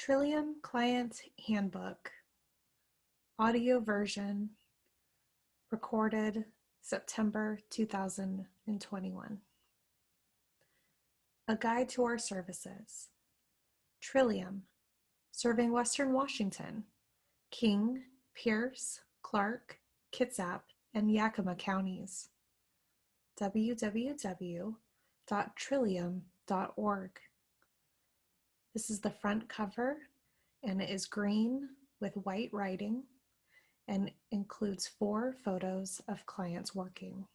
Trillium Client Handbook, audio version, recorded September 2021. A guide to our services. Trillium, serving Western Washington, King, Pierce, Clark, Kitsap, and Yakima counties. www.trillium.org. This is the front cover, and it is green with white writing and includes 4 photos of clients working.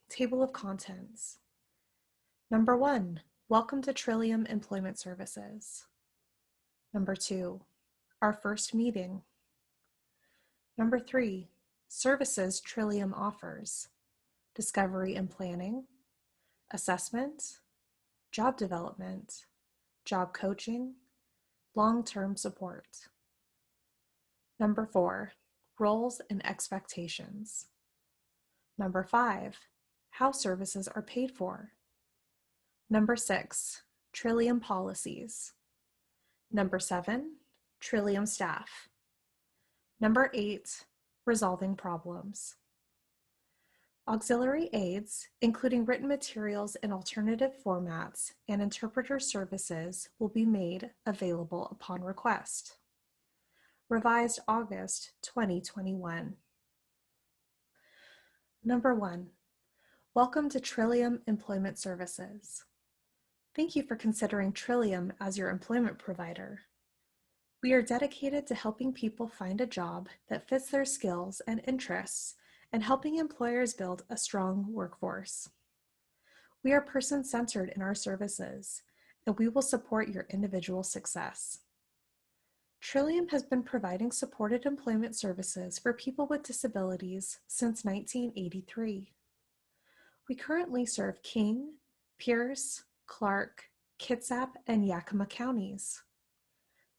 Table of contents. Number 1, welcome to Trillium Employment Services. Number 2, our first meeting. Number 3, services Trillium offers: discovery and planning, assessment, job development, job coaching, long-term support. Number 4, roles and expectations. Number 5, how services are paid for. Number 6, Trillium Policies. Number 7, Trillium Staff. Number 8, resolving problems. Auxiliary aids, including written materials in alternative formats and interpreter services, will be made available upon request. Revised August 2021. Number 1, welcome to Trillium Employment Services. Thank you for considering Trillium as your employment provider. We are dedicated to helping people find a job that fits their skills and interests and helping employers build a strong workforce. We are person-centered in our services, and we will support your individual success. Trillium has been providing supported employment services for people with disabilities since 1983. We currently serve King, Pierce, Clark, Kitsap, and Yakima counties.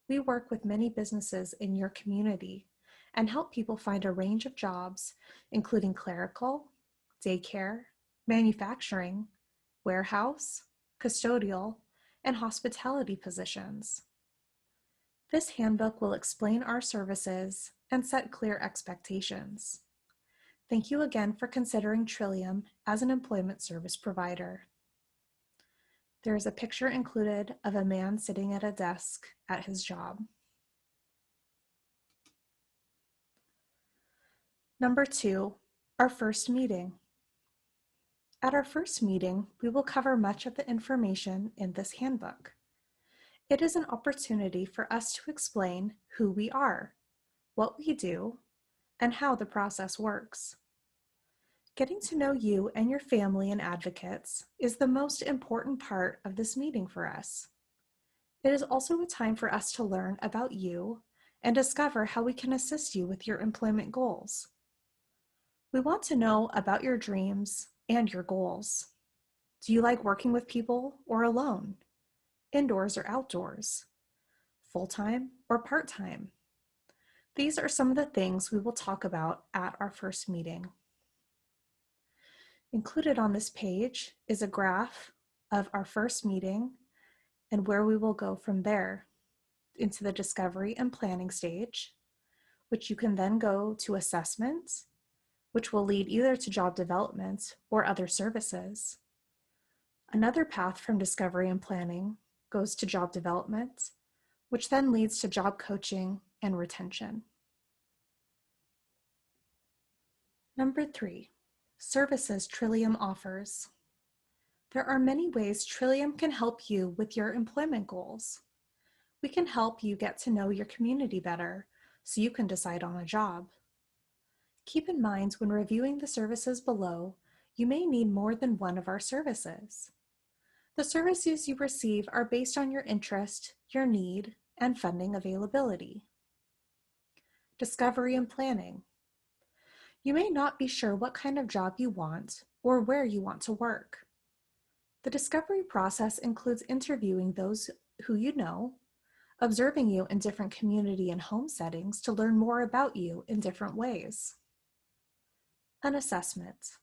We work with many businesses in your community and help people find a range of jobs, including clerical, daycare, manufacturing, warehouse, custodial, and hospitality positions. This handbook will explain our services and set clear expectations. Thank you again for considering Trillium as an employment service provider. There is a picture included of a man sitting at a desk at his job. Number 2, our first meeting. At our first meeting, we will cover much of the information in this handbook. It is an opportunity for us to explain who we are, what we do, and how the process works. Getting to know you and your family and advocates is the most important part of this meeting for us. It is also a time for us to learn about you and discover how we can assist you with your employment goals. We want to know about your dreams and your goals. Do you like working with people or alone? Indoors or outdoors? Full-time or part-time? These are some of the things we will talk about at our first meeting. Included on this page is a graph of our first meeting and where we will go from there into the discovery and planning stage, which you can then go to assessment, which will lead either to job development or other services. Another path from discovery and planning goes to job development, which then leads to job coaching and retention. Number 3, services Trillium offers. There are many ways Trillium can help you with your employment goals. We can help you get to know your community better so you can decide on a job. Keep in mind when reviewing the services below, you may need more than one of our services. The services you receive are based on your interest, your need, and funding availability. Discovery and planning. You may not be sure what kind of job you want or where you want to work. The discovery process includes interviewing those who you know, observing you in different community and home settings to learn more about you in different ways. An assessment.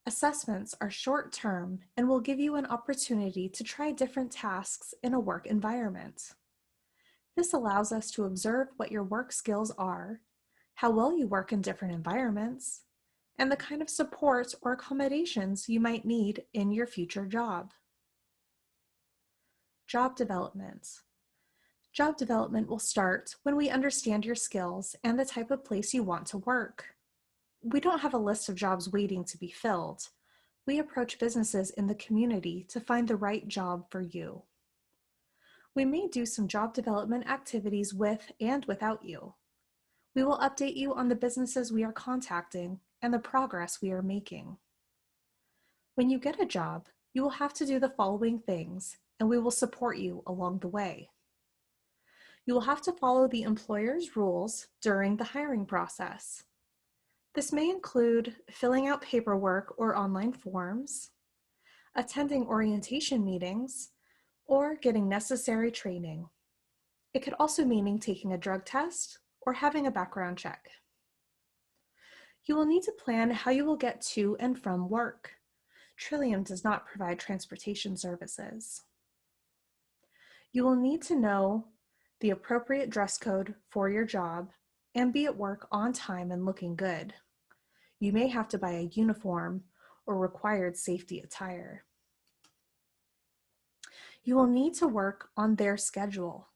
Assessments are short-term and will give you an opportunity to try different tasks in a work environment. This allows us to observe what your work skills are, how well you work in different environments, and the kind of support or accommodations you might need in your future job. Job development. Job development will start when we understand your skills and the type of place you want to work. We don't have a list of jobs waiting to be filled. We approach businesses in the community to find the right job for you. We may do some job development activities with and without you. We will update you on the businesses we are contacting and the progress we are making. When you get a job, you will have to do the following things, and we will support you along the way. You will have to follow the employer's rules during the hiring process. This may include filling out paperwork or online forms, attending orientation meetings, or getting necessary training. It could also mean taking a drug test or having a background check. You will need to plan how you will get to and from work. Trillium does not provide transportation services. You will need to know the appropriate dress code for your job and be at work on time and looking good. You may have to buy a uniform or required safety attire. You will need to work on their schedule.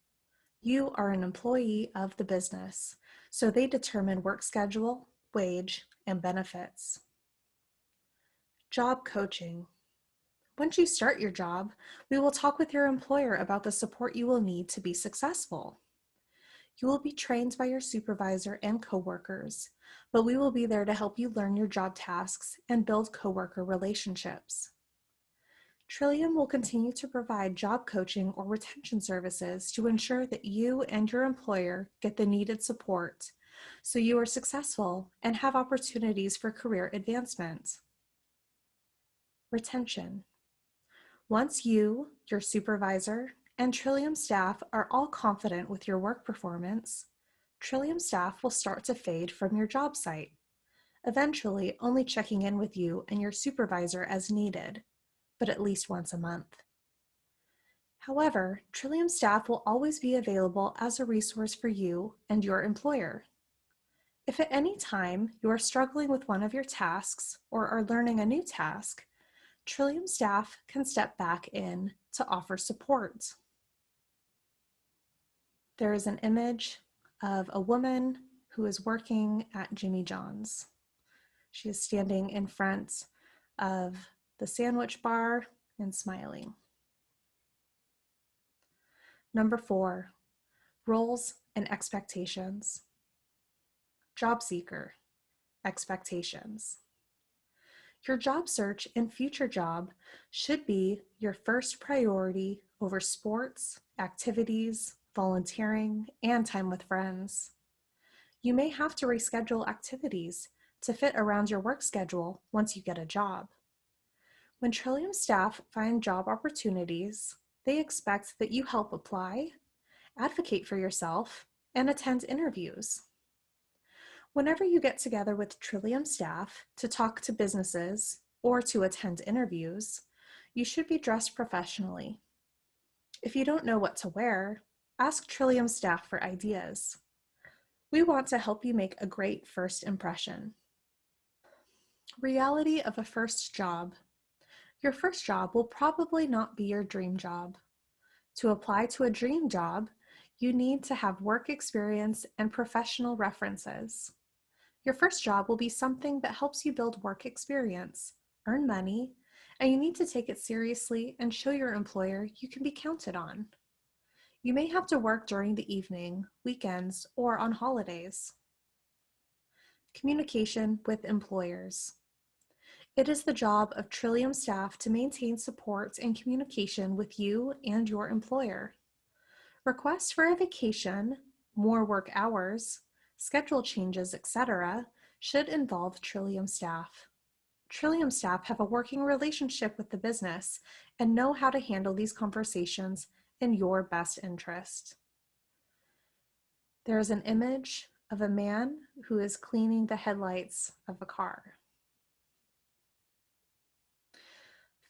You are an employee of the business, so they determine work schedule, wage, and benefits. Job coaching. Once you start your job, we will talk with your employer about the support you will need to be successful. You will be trained by your supervisor and coworkers, but we will be there to help you learn your job tasks and build coworker relationships. Trillium will continue to provide job coaching or retention services to ensure that you and your employer get the needed support so you are successful and have opportunities for career advancement. Retention. Once you, your supervisor, and Trillium staff are all confident with your work performance, Trillium staff will start to fade from your job site, eventually only checking in with you and your supervisor as needed, but at least once a month. However, Trillium staff will always be available as a resource for you and your employer. If at any time you are struggling with one of your tasks or are learning a new task, Trillium staff can step back in to offer support. There is an image of a woman who is working at Jimmy John's. She is standing in front of the sandwich bar and smiling. Number 4, roles and expectations. Job seeker, expectations. Your job search and future job should be your first priority over sports, activities, volunteering, and time with friends. You may have to reschedule activities to fit around your work schedule once you get a job. When Trillium staff find job opportunities, they expect that you help apply, advocate for yourself, and attend interviews. Whenever you get together with Trillium staff to talk to businesses or to attend interviews, you should be dressed professionally. If you don't know what to wear, ask Trillium staff for ideas. We want to help you make a great first impression. Reality of a first job. Your first job will probably not be your dream job. To apply to a dream job, you need to have work experience and professional references. Your first job will be something that helps you build work experience, earn money, and you need to take it seriously and show your employer you can be counted on. You may have to work during the evening, weekends, or on holidays. Communication with employers. It is the job of Trillium staff to maintain support and communication with you and your employer. Requests for a vacation, more work hours, schedule changes, etc., should involve Trillium staff. Trillium staff have a working relationship with the business and know how to handle these conversations in your best interest. There is an image of a man who is cleaning the headlights of a car.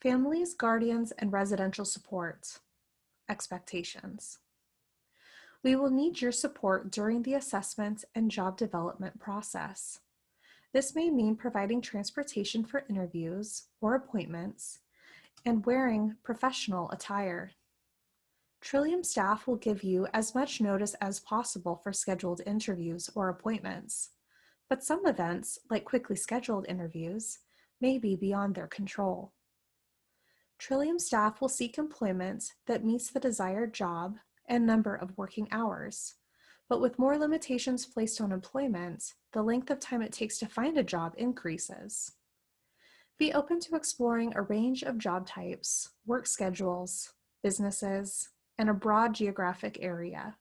Families, guardians, and residential support. Expectations. We will need your support during the assessment and job development process. This may mean providing transportation for interviews or appointments and wearing professional attire. Trillium staff will give you as much notice as possible for scheduled interviews or appointments, but some events, like quickly scheduled interviews, may be beyond their control. Trillium staff will seek employment that meets the desired job and number of working hours, but with more limitations placed on employment, the length of time it takes to find a job increases. Be open to exploring a range of job types, work schedules, businesses, and a broad geographic area.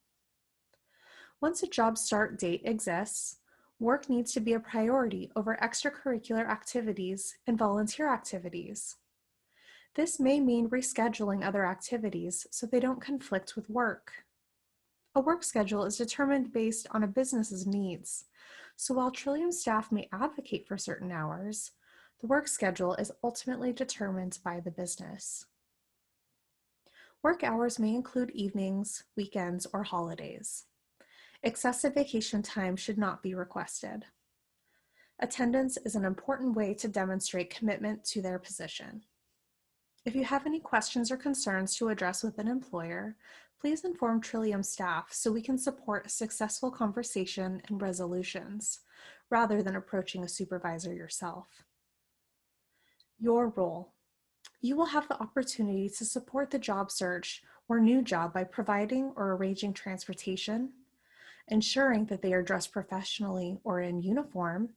Once a job start date exists, work needs to be a priority over extracurricular activities and volunteer activities. This may mean rescheduling other activities so they don't conflict with work. A work schedule is determined based on a business's needs, so while Trillium staff may advocate for certain hours, the work schedule is ultimately determined by the business. Work hours may include evenings, weekends, or holidays. Excessive vacation time should not be requested. Attendance is an important way to demonstrate commitment to their position. If you have any questions or concerns to address with an employer, please inform Trillium staff so we can support a successful conversation and resolutions, rather than approaching a supervisor yourself. Your role. You will have the opportunity to support the job search or new job by providing or arranging transportation, ensuring that they are dressed professionally or in uniform,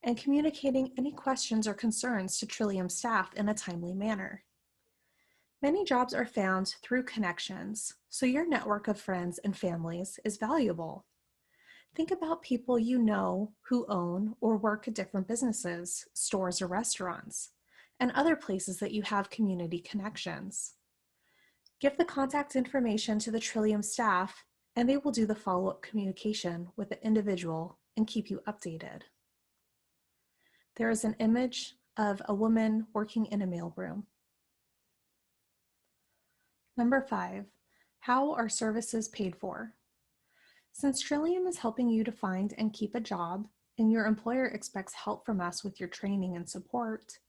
and communicating any questions or concerns to Trillium staff in a timely manner. Many jobs are found through connections, so your network of friends and families is valuable. Think about people you know who own or work at different businesses, stores, or restaurants, and other places that you have community connections. Give the contact information to the Trillium staff, and they will do the follow-up communication with the individual and keep you updated. There is an image of a woman working in a mailroom. Number 5, how are services paid for? Since Trillium is helping you to find and keep a job, and your employer expects help from us with your training and support,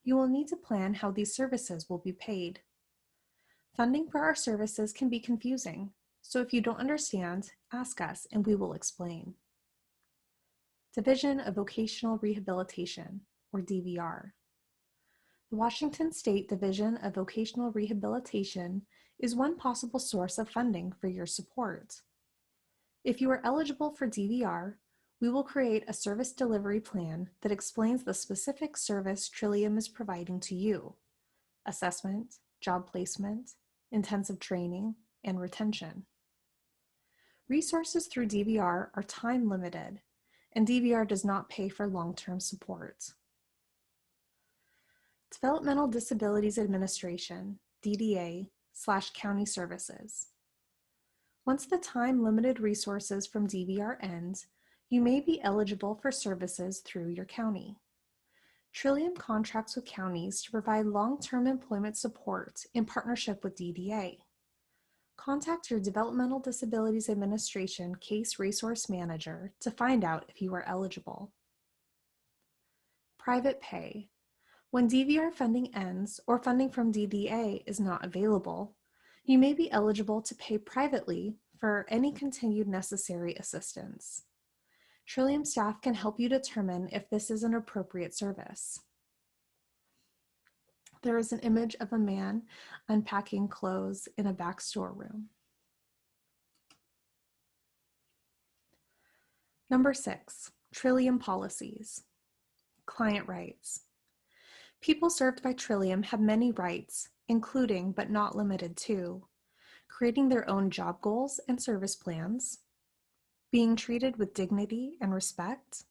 you will need to plan how these services will be paid. Funding for our services can be confusing, so if you don't understand, ask us and we will explain. Division of Vocational Rehabilitation, or DVR. The Washington State Division of Vocational Rehabilitation is one possible source of funding for your support. If you are eligible for DVR, we will create a service delivery plan that explains the specific service Trillium is providing to you: assessment, job placement, intensive training, and retention. Resources through DVR are time limited, and DVR does not pay for long-term support. Developmental Disabilities Administration, DDA/County Services. Once the time-limited resources from DVR ends, you may be eligible for services through your county. Trillium contracts with counties to provide long-term employment support in partnership with DDA. Contact your Developmental Disabilities Administration Case Resource Manager to find out if you are eligible. Private pay. When DVR funding ends or funding from DDA is not available, you may be eligible to pay privately for any continued necessary assistance. Trillium staff can help you determine if this is an appropriate service. There is an image of a man unpacking clothes in a back storeroom. Number 6, Trillium Policies. Client rights. People served by Trillium have many rights, including but not limited to creating their own job goals and service plans, being treated with dignity and respect,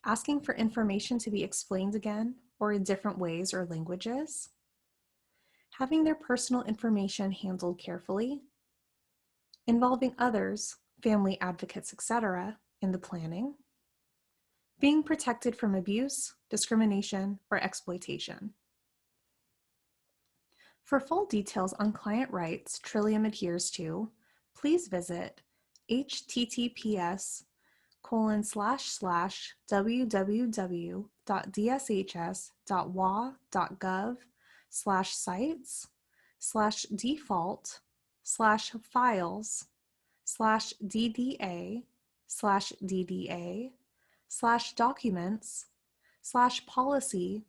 asking for information to be explained again or in different ways or languages, having their personal information handled carefully, involving others, family advocates, etc., in the planning, being protected from abuse, discrimination, or exploitation. For full details on client rights Trillium adheres to, please visit https://www.dshs.wa.gov/sites/dda/policy/policy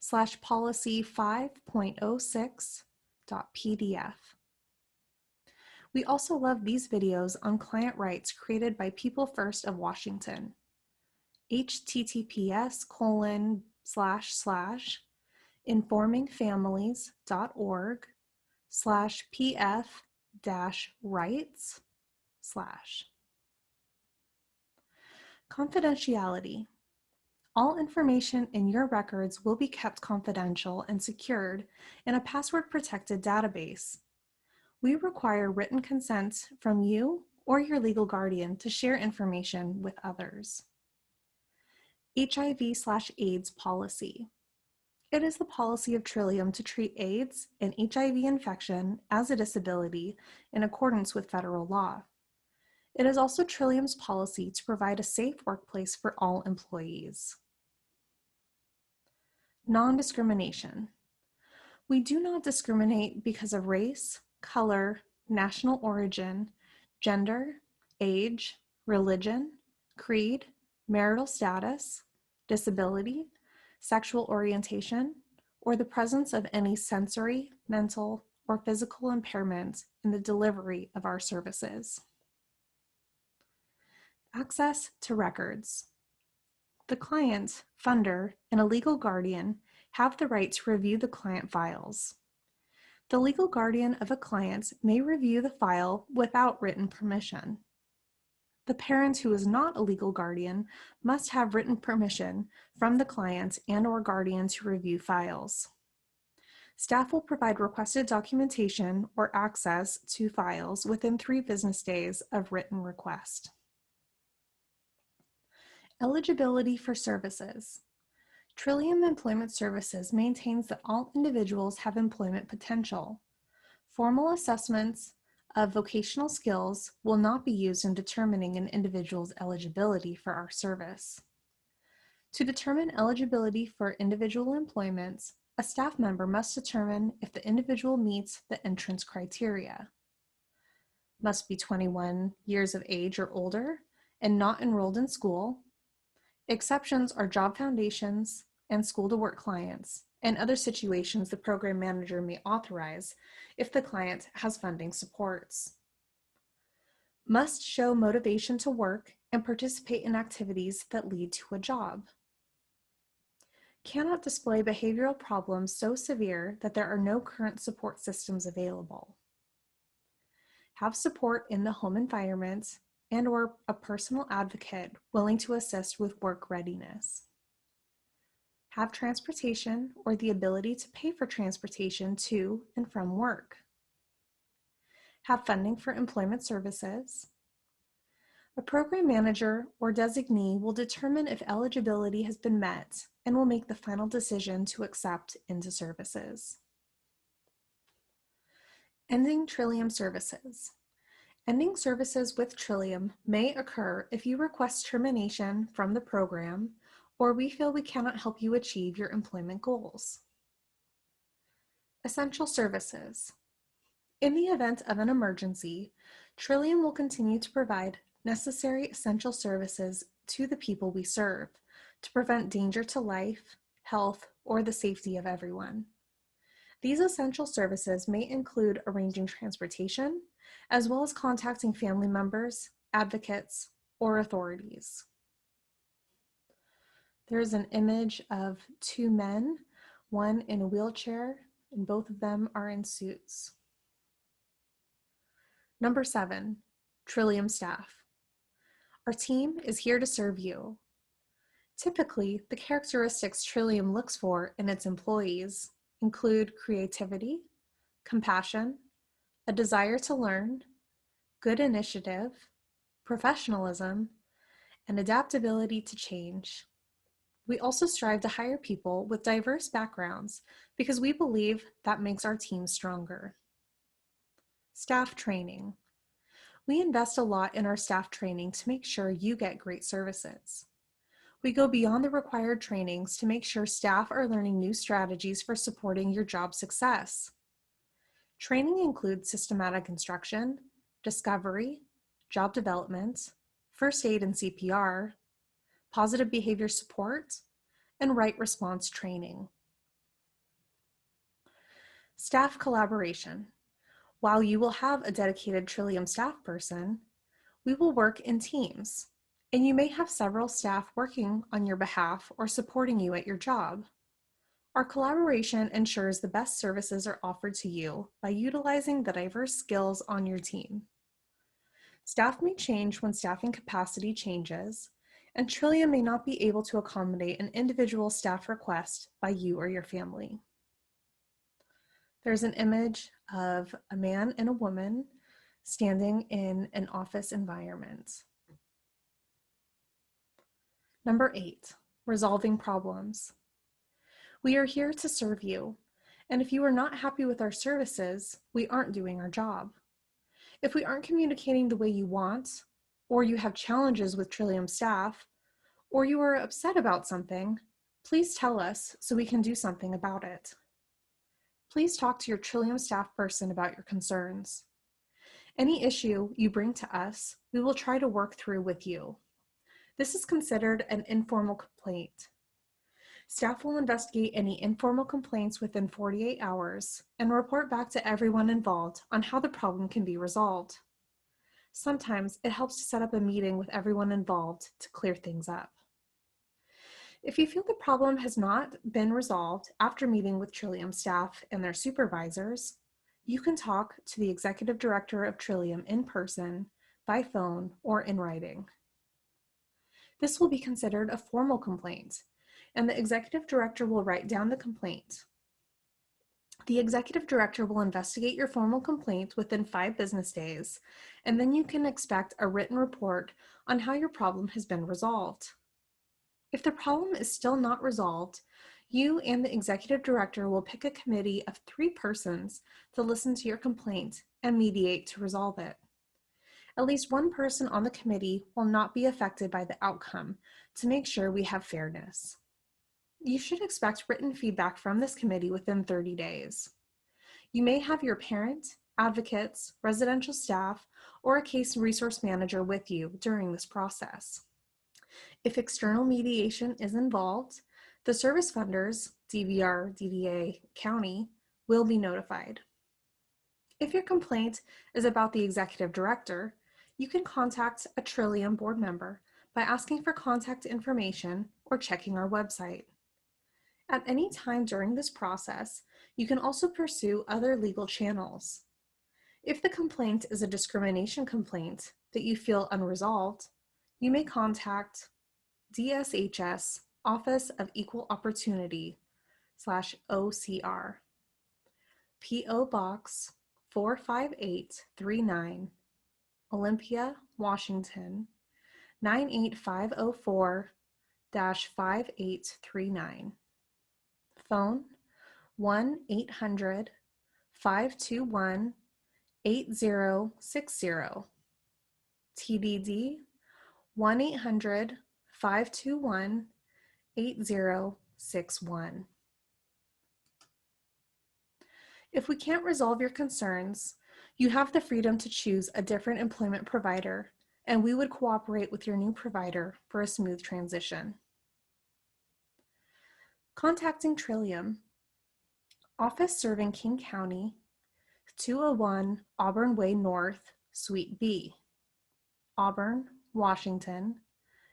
5.06.pdf. We also love these videos on client rights created by People First of Washington. https://informingfamilies.org/pf-rights/ Confidentiality. All information in your records will be kept confidential and secured in a password-protected database. We require written consent from you or your legal guardian to share information with others. HIV/AIDS policy. It is the policy of Trillium to treat AIDS and HIV infection as a disability in accordance with federal law. It is also Trillium's policy to provide a safe workplace for all employees. Non-discrimination. We do not discriminate because of race, color, national origin, gender, age, religion, creed, marital status, disability, sexual orientation, or the presence of any sensory, mental, or physical impairment in the delivery of our services. Access to records. The client, funder, and a legal guardian have the right to review the client files. The legal guardian of a client may review the file without written permission. The parent who is not a legal guardian must have written permission from the client and/or guardian to review files. Staff will provide requested documentation or access to files within 3 business days of written request. Eligibility for services. Trillium Employment Services maintains that all individuals have employment potential. Formal assessments of vocational skills will not be used in determining an individual's eligibility for our service. To determine eligibility for individual employment, a staff member must determine if the individual meets the entrance criteria. Must be 21 years of age or older and not enrolled in school. Exceptions are job foundations and school-to-work clients and other situations the program manager may authorize if the client has funding supports. Must show motivation to work and participate in activities that lead to a job. Cannot display behavioral problems so severe that there are no current support systems available. Have support in the home environment and/or a personal advocate willing to assist with work readiness. Have transportation or the ability to pay for transportation to and from work. Have funding for employment services. A program manager or designee will determine if eligibility has been met and will make the final decision to accept into services. Ending Trillium services. Ending services with Trillium may occur if you request termination from the program or we feel we cannot help you achieve your employment goals. Essential services. In the event of an emergency, Trillium will continue to provide necessary essential services to the people we serve to prevent danger to life, health, or the safety of everyone. These essential services may include arranging transportation, as well as contacting family members, advocates, or authorities. There is an image of 2 men, one in a wheelchair, and both of them are in suits. Number 7, Trillium Staff. Our team is here to serve you. Typically, the characteristics Trillium looks for in its employees include creativity, compassion, a desire to learn, good initiative, professionalism, and adaptability to change. We also strive to hire people with diverse backgrounds because we believe that makes our team stronger. Staff training. We invest a lot in our staff training to make sure you get great services. We go beyond the required trainings to make sure staff are learning new strategies for supporting your job success. Training includes systematic instruction, discovery, job development, first aid and CPR, positive behavior support, and right response training. Staff collaboration. While you will have a dedicated Trillium staff person, we will work in teams, and you may have several staff working on your behalf or supporting you at your job. Our collaboration ensures the best services are offered to you by utilizing the diverse skills on your team. Staff may change when staffing capacity changes, and Trillium may not be able to accommodate an individual staff request by you or your family. There's an image of a man and a woman standing in an office environment. Number 8, resolving problems. We are here to serve you, and if you are not happy with our services, we aren't doing our job. If we aren't communicating the way you want, or you have challenges with Trillium staff, or you are upset about something, please tell us so we can do something about it. Please talk to your Trillium staff person about your concerns. Any issue you bring to us, we will try to work through with you. This is considered an informal complaint. Staff will investigate any informal complaints within 48 hours and report back to everyone involved on how the problem can be resolved. Sometimes it helps to set up a meeting with everyone involved to clear things up. If you feel the problem has not been resolved after meeting with Trillium staff and their supervisors, you can talk to the Executive Director of Trillium in person, by phone, or in writing. This will be considered a formal complaint, and the Executive Director will write down the complaint. The Executive Director will investigate your formal complaint within 5 business days, and then you can expect a written report on how your problem has been resolved. If the problem is still not resolved, you and the Executive Director will pick a committee of 3 persons to listen to your complaint and mediate to resolve it. At least one person on the committee will not be affected by the outcome to make sure we have fairness. You should expect written feedback from this committee within 30 days. You may have your parent, advocates, residential staff, or a case resource manager with you during this process. If external mediation is involved, the service funders, DVR, DDA, county, will be notified. If your complaint is about the Executive Director, you can contact a Trillium board member by asking for contact information or checking our website. At any time during this process, you can also pursue other legal channels. If the complaint is a discrimination complaint that you feel unresolved, you may contact DSHS Office of Equal Opportunity /OCR, P.O. Box 45839, Olympia, Washington 98504-5839. Phone 1-800-521-8060. TDD 1-800-521-8061. If we can't resolve your concerns, you have the freedom to choose a different employment provider, and we would cooperate with your new provider for a smooth transition. Contacting Trillium. Office serving King County, 201 Auburn Way North, Suite B, Auburn, Washington,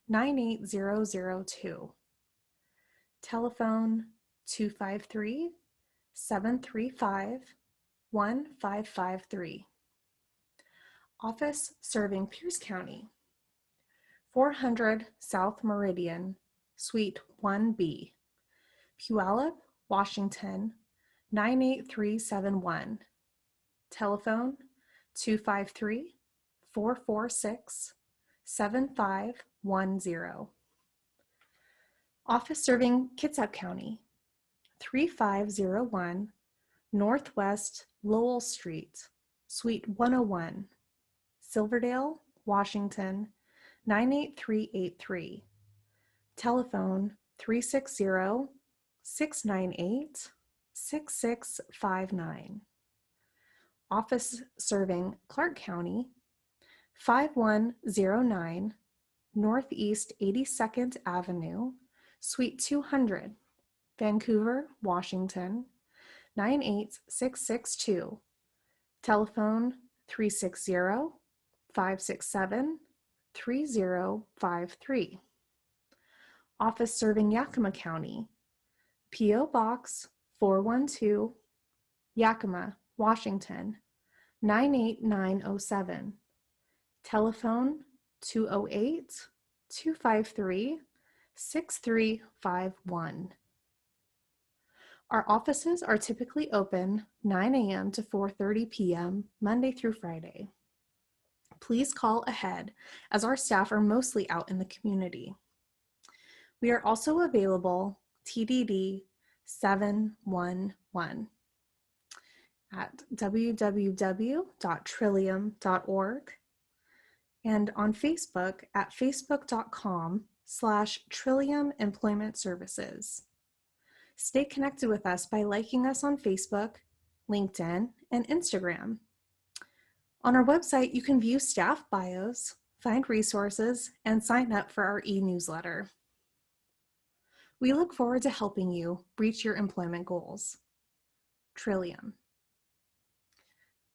98002. Telephone 253-735-1553. Office serving Pierce County, 400 South Meridian, Suite 1B, Puyallup, Washington, 98371. Telephone 253-446-7510. Office serving Kitsap County, 3501 Northwest Lowell Street, Suite 101, Silverdale, Washington, 98383. Telephone 360-698-6659. Office serving Clark County, 5109 Northeast 82nd Avenue, Suite 200, Vancouver, Washington, 98662. Telephone 360-567-3053. Office serving Yakima County, P.O. Box 412, Yakima, Washington, 98907. Telephone 208-253-6351. Our offices are typically open 9 a.m. to 4:30 p.m. Monday through Friday. Please call ahead as our staff are mostly out in the community. We are also available TDD 711 at www.trillium.org and on Facebook at facebook.com/Trillium Employment Services. Stay connected with us by liking us on Facebook, LinkedIn, and Instagram. On our website, you can view staff bios, find resources, and sign up for our e-newsletter. We look forward to helping you reach your employment goals. Trillium.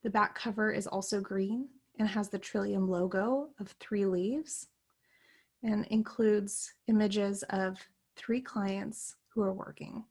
The back cover is also green and has the Trillium logo of 3 leaves and includes images of 3 clients who are working.